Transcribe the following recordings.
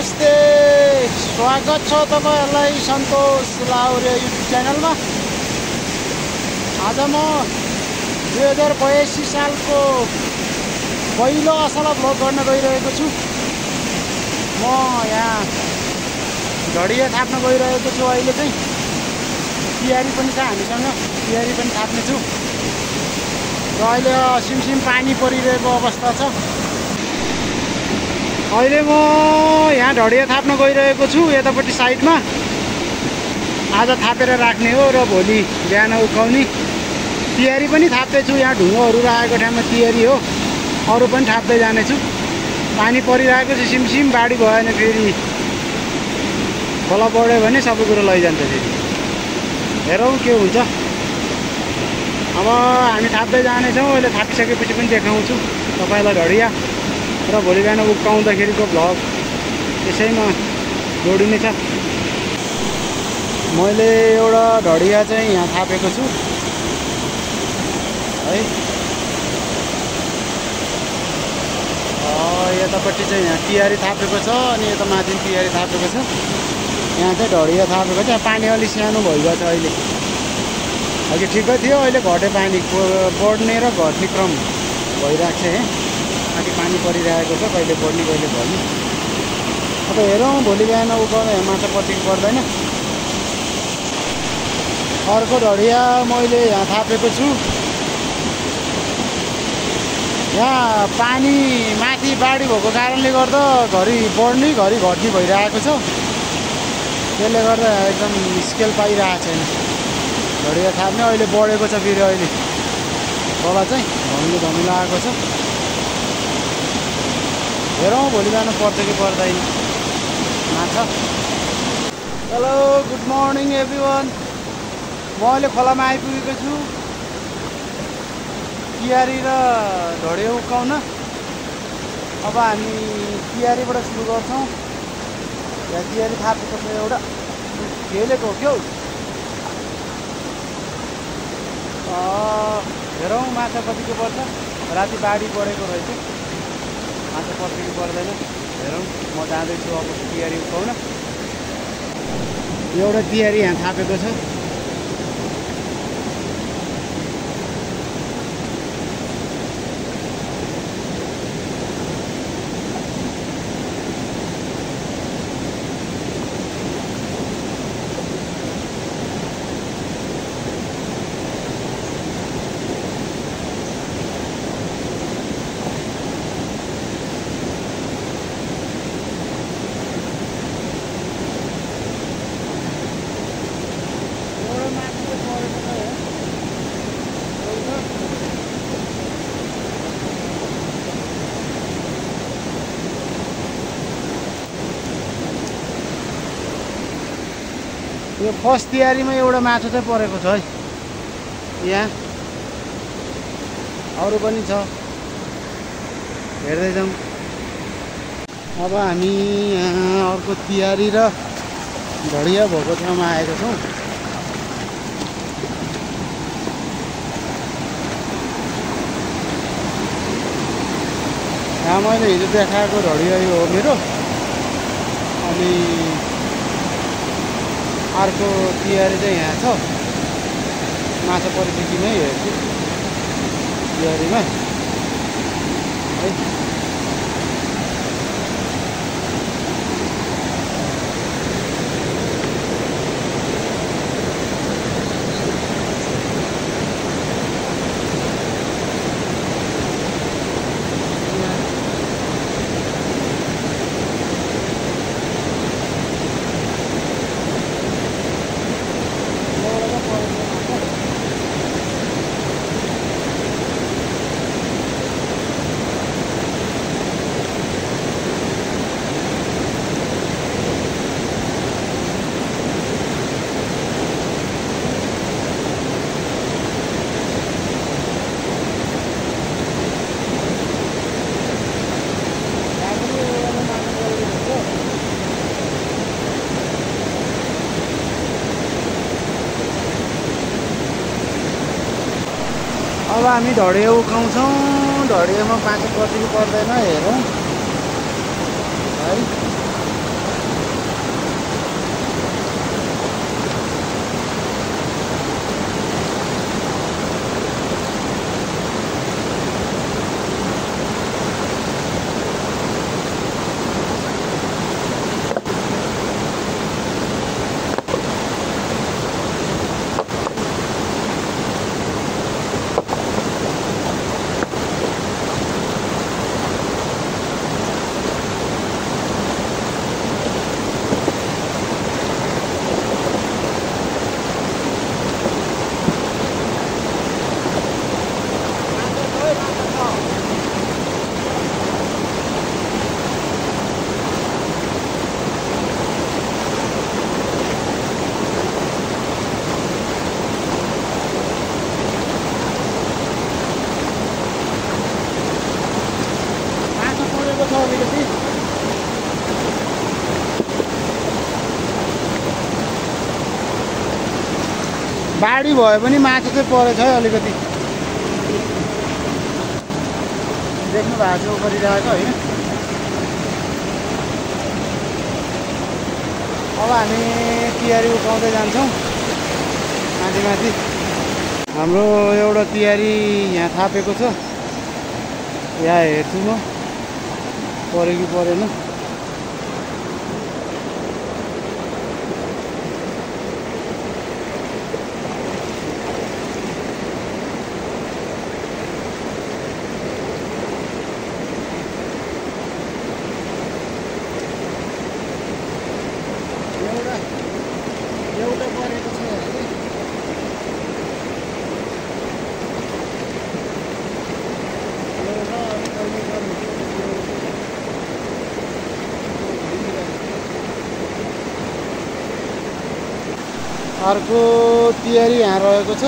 नमस्ते, स्वागत छ तपाईहरुलाई सन्तोष लाउरे युट्युब च्यानलमा। आज म 2082 सालको पहिलो असला भ्लग गर्न गइरहेको छु। म यहाँ ढडिया थाप्न गइरहेको छु। अहिले चाहिँ तिहारी पनि छ हामीसँग, तिहारी पनि थाप्ने छु। र अहिले सिमसिम पानी परिरहेको अवस्था छ। अहिले म यहाँ ढडिया थाप्न गइरहेको छु यतापट्टि साइडमा। आज थापेर राख्ने हो र भोलि बिहान उकाउने। तिहारी पनि थाप्दैछु, यहाँ ढुङ्गाहरू राखेको ठाउँमा तिहारी हो, अरू पनि थाप्दै जानेछु। पानी परिरहेको छ सिमसिम, बाढी भएन फेरि खोला बढ्यो भने सबै कुरो लैजान्छ फेरि। हेरौँ के हुन्छ। अब हामी थाप्दै जानेछौँ। अहिले थापिसकेपछि पनि देखाउँछु तपाईँलाई ढडिया, र भोलि बिहान उक्काउँदाखेरिको भ्लग त्यसैमा जोडिनेछ। मैले एउटा ढडिया चाहिँ यहाँ थापेको छु है। यतापट्टि चाहिँ यहाँ तिहारी थापेको छ अनि यता माथि तिहारी थापेको छ। यहाँ चाहिँ ढडिया थापेको छ। पानी अलि सानो भइगयो छ अहिले। अघि ठिकै थियो, अहिले घटे पानी बढ्ने र घट्ने क्रम भइरहेको छ। माथि पानी परिरहेको छ, कहिले बढ्ने कहिले घट्ने। अब हेरौँ भोलि बिहान उकाउँदा यहाँ माछा पर्छ कि पर्दैन। अर्को ढडिया मैले यहाँ थापेको छु। यहाँ पानी माथि बाढी भएको कारणले गर्दा घरि बढ्ने घरि घट्ने भइरहेको छ। त्यसले गर्दा एकदम स्केल पाइरहेको छैन ढडिया थाप्ने। अहिले बढेको छ फेरि, अहिले खोला चाहिँ धमिलो आएको छ। हेरौँ भोलि बिहान पर्छ कि पर्दैन माछा। Hello, good morning everyone. म अहिले खोलामा आइपुगेको छु तिहारी र ढडिया उक्काउन। अब हामी तिहारीबाट सुरु गर्छौँ। यहाँ तिहारी थापेको छ एउटा, खेलेको हो क्या। हेरौँ माछा कतिको पर्छ। राति बाढी बढेको रहेछ, माछा पर्छ कि पर्दैन हेरौँ। म जाँदैछु अब तिहारी उक्काउन। एउटा तिहारी यहाँ थापेको छ। यो फर्स्ट तिहारीमा एउटा माछा चाहिँ परेको छ है यहाँ। अरू पनि छ, हेर्दै जाउँ। अब हामी यहाँ अर्को तिहारी र ढडिया भएको ठाउँमा आएको छौँ। यहाँ मैले हिजो देखाएको ढडिया यो हो मेरो। अनि अर्को तिहारी चाहिँ यहाँ छ। माछा परिदेखि नै हेर्छु तिहारीमा है। अब हामी ढडिया उकाउँछौँ। ढडियामा माछा पर्छ कि पर्दैन हेरौँ है। बाढी भए पनि माछा चाहिँ परेछ है अलिकति देख्नु भएको छ गरिरहेको होइन। अब हामी तिहारी उठाउँदै जान्छौँ माथि माथि। हाम्रो एउटा तिहारी यहाँ थापेको छ, यहाँ हेर्छु म पऱ्यो कि परेन। एउटा परेको छ अर्को तिहारी यहाँ रहेको छ।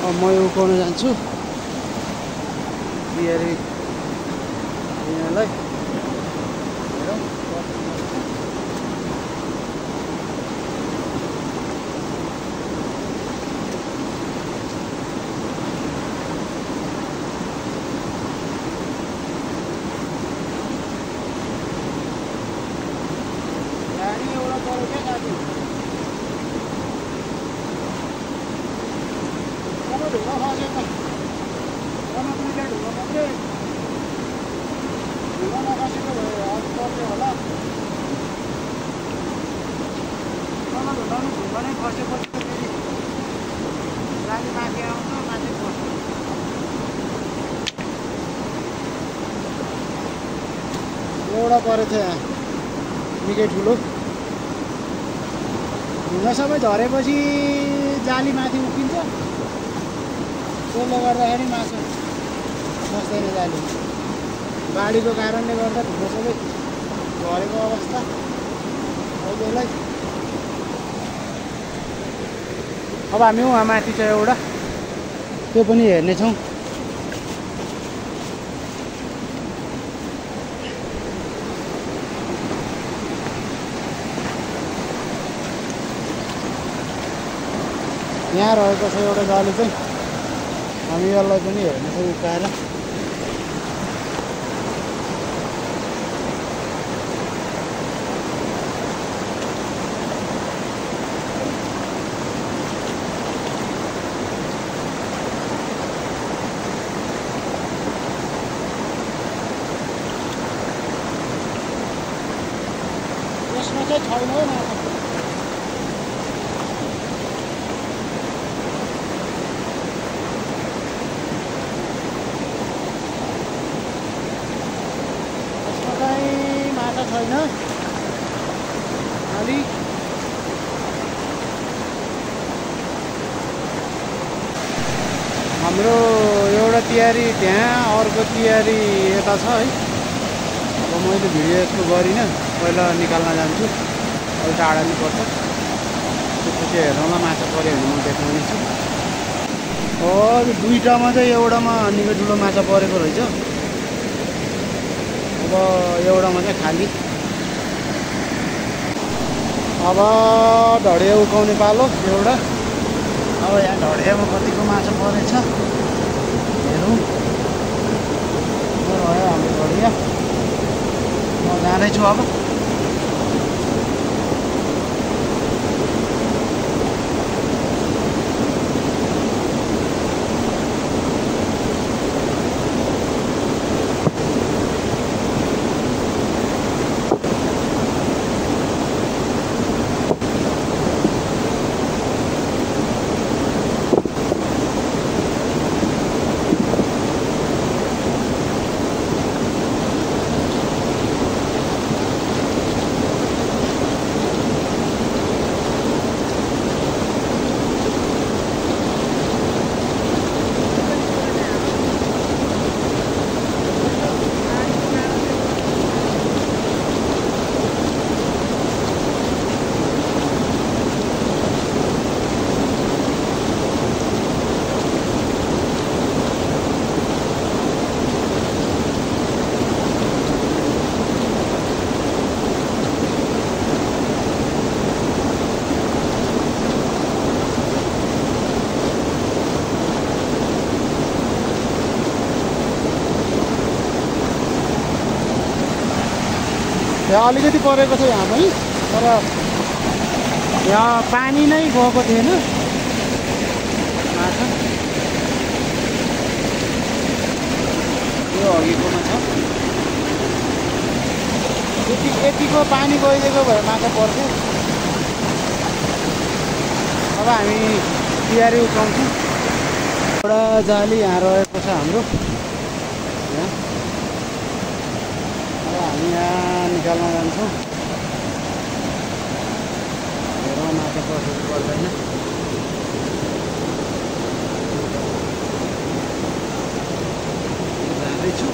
अब म उठाउन जान्छु तिहारी यहाँलाई। ढुङ्गा खसेको ढुङ्गा मात्रै ढुङ्गा नखसेको भयो हात पर्ने होला। ढुङ्गा नै खसेपछि त फेरि जाली माथि आउँछ, माथि पर्छ। एउटा परेको थियो यहाँ निकै ठुलो। ढुङ्गा सबै झरेपछि जाली माथि उक्किन्छ, त्यसले गर्दाखेरि माछा बस्दैन जाली। बाढीको कारणले गर्दा ढुङ्गा सबै झरेको अवस्था अहिलेलाई। अब हामी उहाँ माथि छ एउटा, त्यो पनि हेर्नेछौँ। यहाँ रहेको छ एउटा जाली चाहिँ, हामी यसलाई पनि हेर्नेछौँ उकाएर। यसमा चाहिँ छैन है माछा। छैन अलि हाम्रो एउटा तिहारी त्यहाँ, अर्को तिहारी यता छ है। अब मैले भिडियो यस्तो गरिनँ, पहिला निकाल्न जान्छु, अलि टाढा नि पर्छ। त्यसपछि हेरौँला माछा पऱ्यो भने म देखाउने छु। दुईटामा चाहिँ एउटामा निकै ठुलो माछा परेको रहेछ। अब एउटामा चाहिँ खाली। अब ढडिया उठाउने पालो एउटा। अब यहाँ ढडियामा कतिको माछा परेछ हेरौँ। रह्यो हाम्रो ढडिया। म जाँदैछु अब। यहाँ अलिकति परेको छ यहाँ पनि, तर यहाँ पानी नै गएको थिएन माछा। यो अघिकोमा छ। यतिको पानी गइदिएको भए माछा पर्थ्यो। अब हामी तिहारी उठाउँछौँ। एउटा जाली यहाँ रहेको छ हाम्रो यहाँ। अब हामी यहाँ निकाल्न जान्छौँ। हेरौँ माछा पर्छ कि पर्दैन। जाँदैछु।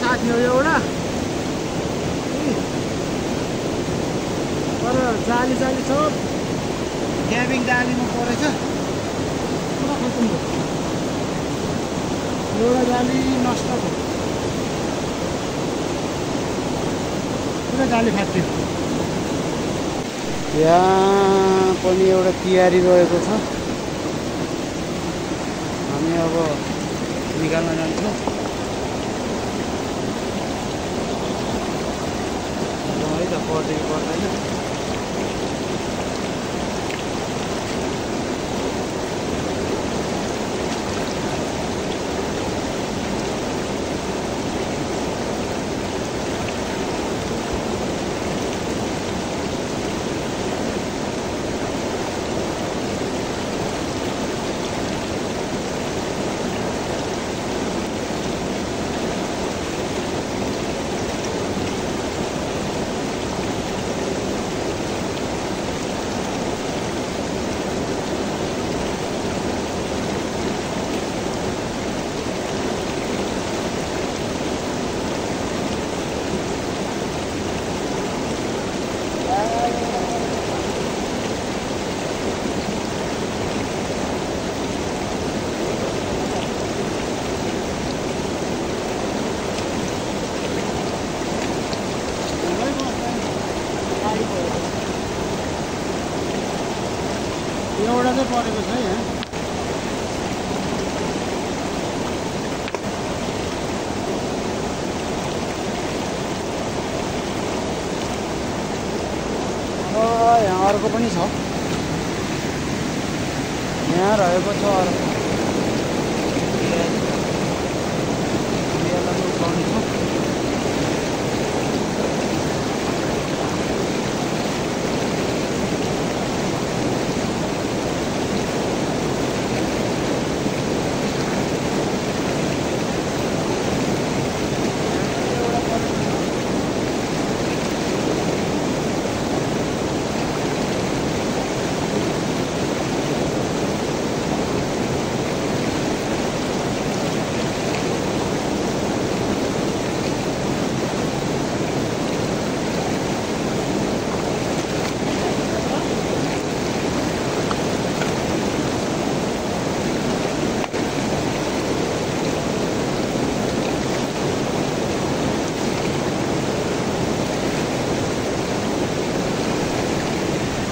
साथी हो एउटा पर जाली सब क्याबिङ जालीमा परेछ। पुरा खतम भयो। एउटा जाली नष्ट भयो। पुरा जाली फाट्यो। यहाँ पनि एउटा तिहारी रहेको छ। हामी अब निकाल्न जान्छौँ। पर्दै पर्दैन। एउटा चाहिँ परेको छ यहाँ। यहाँ अर्को पनि छ। यहाँ रहेको छ अर्को।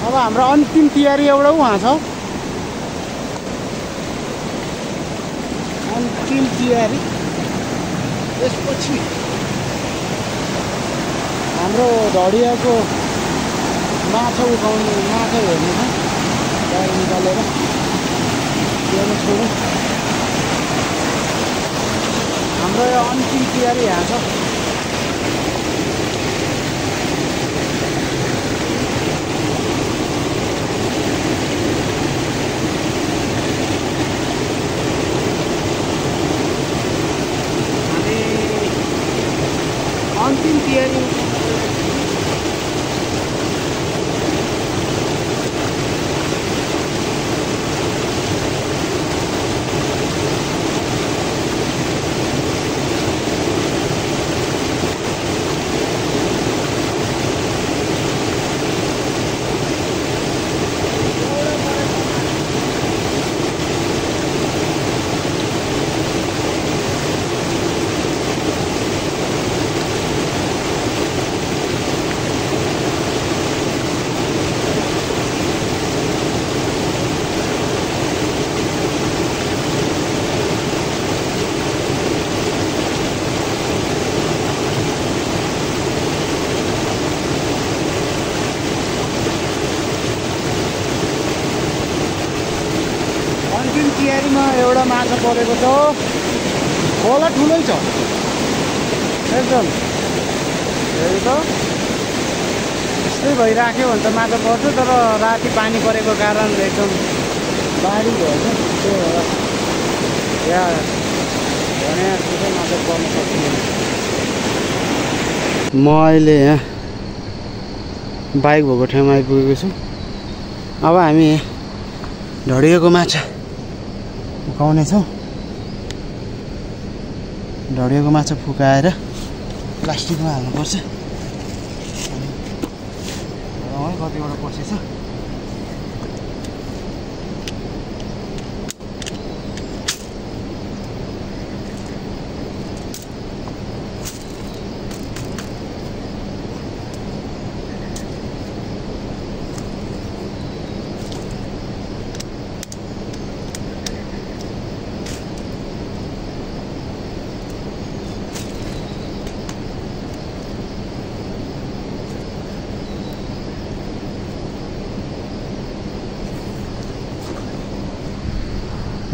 अब हाम्रो अन्तिम तयारी एउटा उहाँ छ अन्तिम तयारी त्यसपछि हाम्रो ढडियाको माछा उठाउनु माछा हेर्नु छ गाडी निकालेर त्यहाँ छोडौँ हाम्रो यो अन्तिम तयारी यहाँ छ अन्तिम तयारी तयारीमा एउटा माछा परेको छ खोला ठुलै छ एकदम हेर्नु त यस्तै भइराख्यो भने त माछा पर्छ तर राति पानी परेको कारण एकदम बाढी भएछ त्यो भएर यहाँ भने जस्तो चाहिँ माछा पर्न सक्दैन म अहिले यहाँ बाइक भएको ठाउँमा आइपुगेको छु अब हामी ढडिएको माछा उकाउनेछौँ ढडिएको माछा फुकाएर प्लास्टिकमा हाल्नुपर्छ कतिवटा पसेछ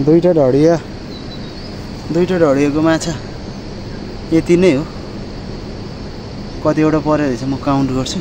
दुईटा ढडिएको माछा यति नै हो कतिवटा परेको रहेछ म काउन्ट गर्छु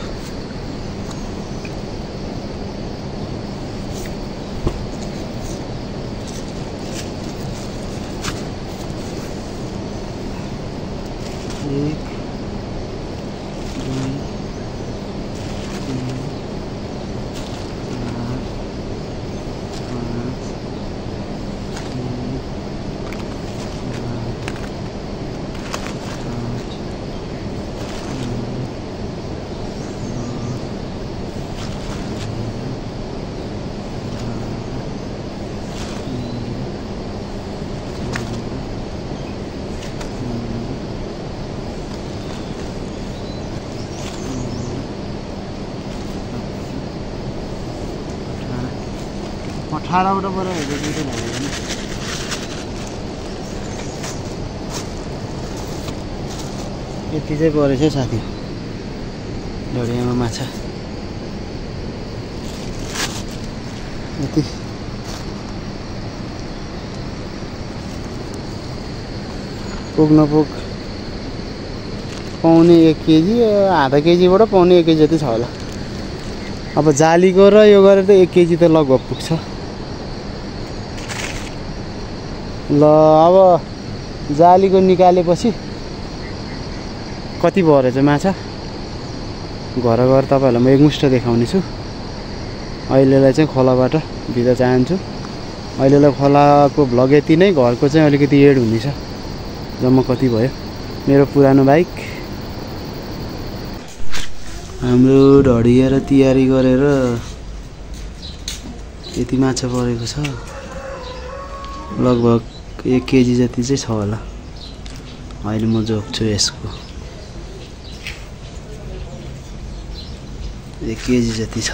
अठारवटा पर दुईटा लागेको यति चाहिँ परेछ साथी ढडियामा माछा यति पुग पाउने 1 केजी आधा केजीबाट पाउने 1 केजी जति छ होला अब जालीको र यो गरेर त 1 केजी त लगभग पुग्छ ल अब जालीको निकालेपछि कति परेछ माछा घर गएर तपाईहरुलाई म एकमुष्ट देखाउने छु अहिलेलाई चाहिँ खोलाबाट बिदा चाहन्छु अहिलेलाई खोलाको भ्लग यति नै घरको चाहिँ अलिकति एड हुनेछ जम्मा कति भयो मेरो पुरानो बाइक हाम्रो ढडिएर तयारी गरेर यति माछा परेको छ लगभग 1 केजी जति चाहिँ छ होला अहिले म जोख्छु यसको 1 केजी जति छ